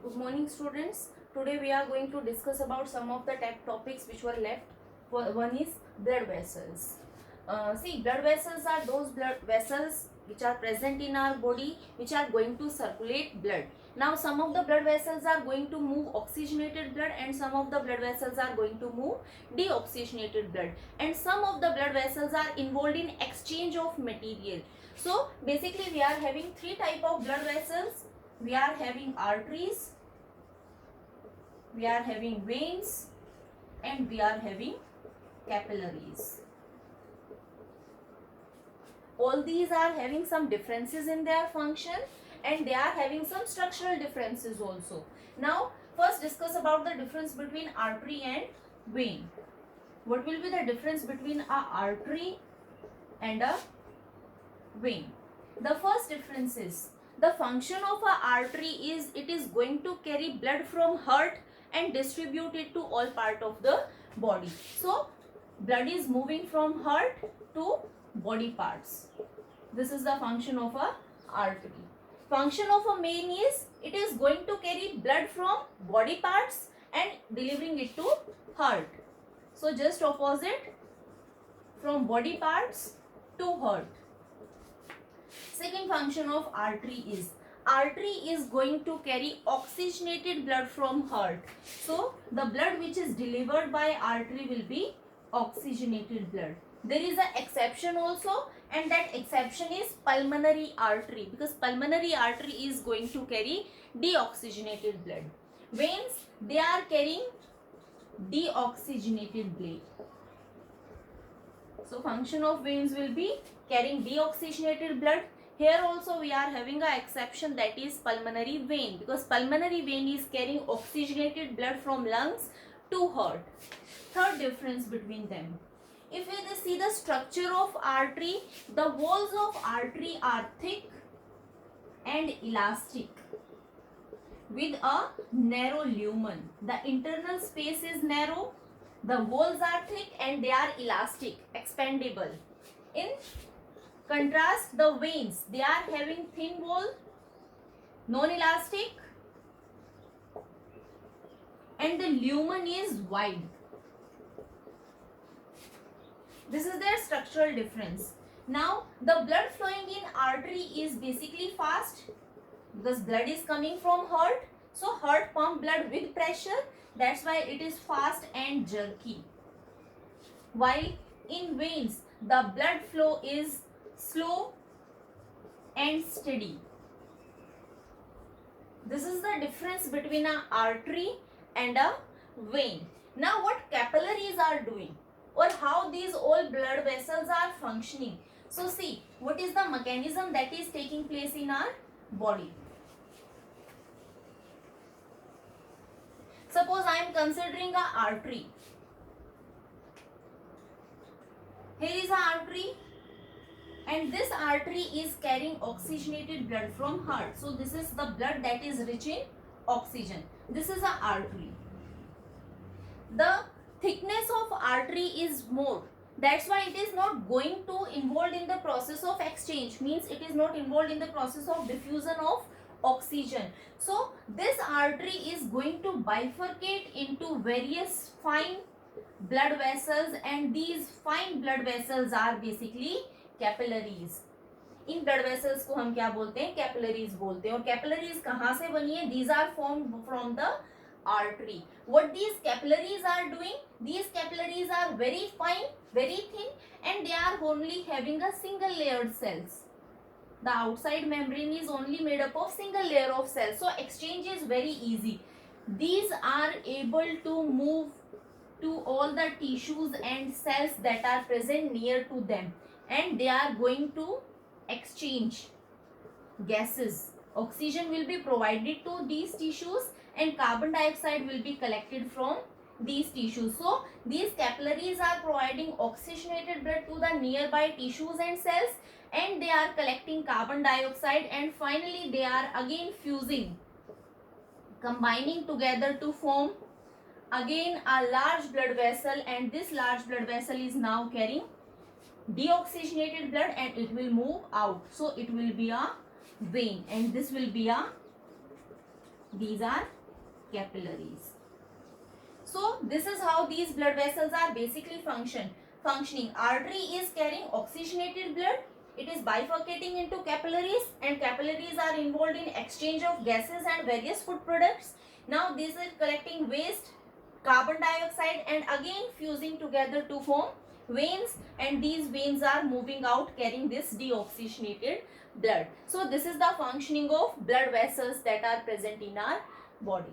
Good morning, students. Today we are going to discuss about some of the topics which were left. One is blood vessels. See, blood vessels are those blood vessels which are present in our body, which are going to circulate blood. Now, some of the blood vessels are going to move oxygenated blood, and some of the blood vessels are going to move deoxygenated blood, and some of the blood vessels are involved in exchange of material. So, basically, we are having three type of blood vessels. We are having arteries, we are having veins, and we are having capillaries. All these are having some differences in their function, and they are having some structural differences also. Now, first discuss about the difference between artery and vein. What will be the difference between a artery and a vein? The first difference is the function of a artery is it is going to carry blood from heart and distribute it to all part of the body. So blood is moving from heart to body parts. This is the function of a artery. Function of a vein is it is going to carry blood from body parts and delivering it to heart. So just opposite, from body parts to heart. Second function of artery is going to carry oxygenated blood from heart. So the blood which is delivered by artery will be oxygenated blood. There is an exception also, and that exception is pulmonary artery, because pulmonary artery is going to carry deoxygenated blood. Veins, they are carrying deoxygenated blood. So function of veins will be carrying deoxygenated blood. Here also we are having an exception, that is pulmonary vein, because pulmonary vein is carrying oxygenated blood from lungs to heart. Third difference between them. If we see the structure of artery, the walls of artery are thick and elastic with a narrow lumen. The internal space is narrow, the walls are thick and they are elastic, expandable. In contrast, the veins, they are having thin wall, non-elastic, and the lumen is wide. This is their structural difference. Now, the blood flowing in artery is basically fast, because blood is coming from heart. So, heart pump blood with pressure. That's why it is fast and jerky. While in veins, the blood flow is slow and steady. This is the difference between an artery and a vein. Now, what capillaries are doing, or how these all blood vessels are functioning. So, see, what is the mechanism that is taking place in our body. Suppose I am considering an artery. Here is an artery, and this artery is carrying oxygenated blood from heart. So this is the blood that is rich in oxygen. This is an artery. The thickness of artery is more. That's why it is not going to involved in the process of exchange. Means it is not involved in the process of diffusion of oxygen. So this artery is going to bifurcate into various fine blood vessels, and these fine blood vessels are basically capillaries. In blood vessels को हम क्या बोलते हैं? Capillaries बोलते हैं. और capillaries कहाँ से बनी है? These are formed from the artery. What these capillaries are doing? These capillaries are very fine, very thin, and they are only having a single layered cells. The outside membrane is only made up of single layer of cells. So exchange is very easy. These are able to move to all the tissues and cells that are present near to them, and they are going to exchange gases. Oxygen will be provided to these tissues, and carbon dioxide will be collected from these tissues. So these capillaries are providing oxygenated blood to the nearby tissues and cells, and they are collecting carbon dioxide, and finally they are again fusing, combining together to form again a large blood vessel, and this large blood vessel is now carrying deoxygenated blood, and it will move out. So it will be a vein, and this will be a These are capillaries. So this is how these blood vessels are basically functioning. Artery is carrying oxygenated blood. It is bifurcating into capillaries, and capillaries are involved in exchange of gases and various food products. Now this is collecting waste, carbon dioxide, and again fusing together to form veins, and these veins are moving out carrying this deoxygenated blood. So this is the functioning of blood vessels that are present in our body.